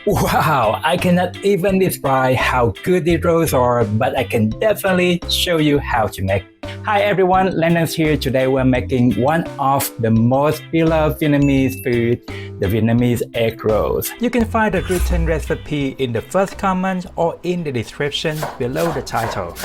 Wow, I cannot even describe how good these rolls are, but I can definitely show you how to make. Hi everyone, Lennon's here. Today we're making one of the most beloved Vietnamese food, the Vietnamese egg rolls. You can find the written recipe in the first comment or in the description below the title.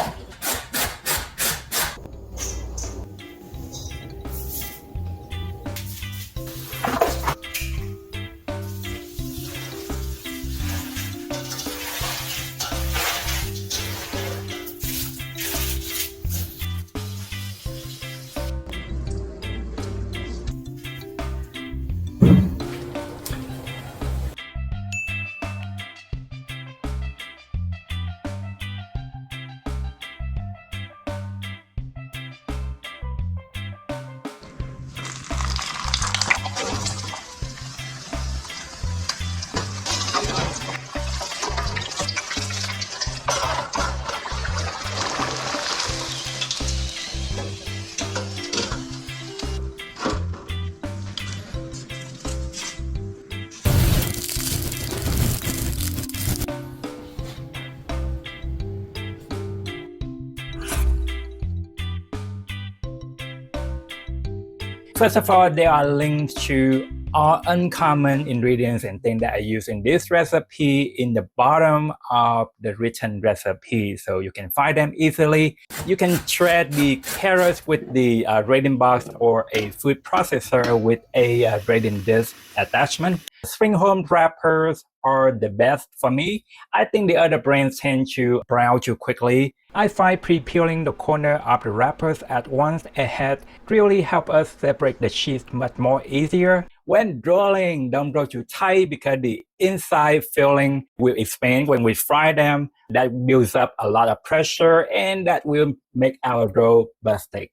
First of all, there are links to all uncommon ingredients and things that I use in this recipe in the bottom of the written recipe, so you can find them easily. You can shred the carrots with the grating box or a food processor with a grating disc attachment. Spring home wrappers are the best for me. I think the other brands tend to brown too quickly. I find pre-peeling the corner of the wrappers at once ahead really help us separate the cheese much more easier. When rolling, don't roll too tight because the inside filling will expand when we fry them. That builds up a lot of pressure and that will make our roll busted.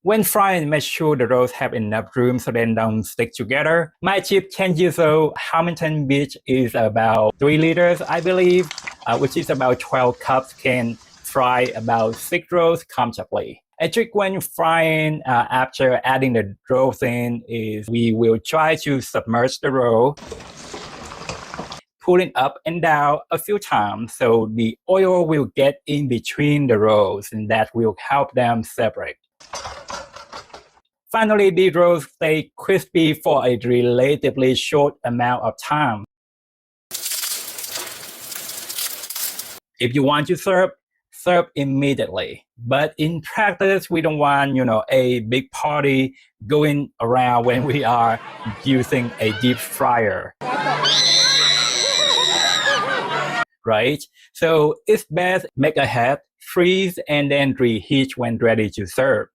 When frying, make sure the rolls have enough room so they don't stick together. My tip 10 years old Hamilton Beach is about 3 liters, I believe, which is about 12 cups, can fry about 6 rolls comfortably. A trick when frying after adding the rolls in is we will try to submerge the roll, pulling up and down a few times so the oil will get in between the rolls and that will help them separate. Finally, these rolls stay crispy for a relatively short amount of time. If you want to serve immediately. But in practice, we don't want, a big party going around when we are using a deep fryer. Right? So it's best make ahead, freeze, and then reheat when ready to serve.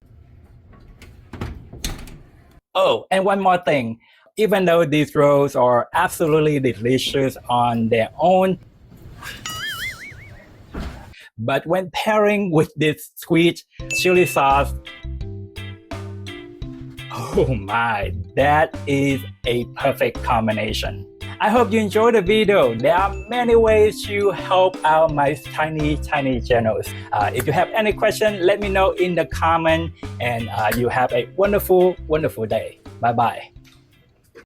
Oh, and one more thing. Even though these rolls are absolutely delicious on their own, but when pairing with this sweet chili sauce, oh my, that is a perfect combination. I hope you enjoyed the video. There are many ways to help out my tiny channels. If you have any question, let me know in the comment, and you have a wonderful day. Bye bye.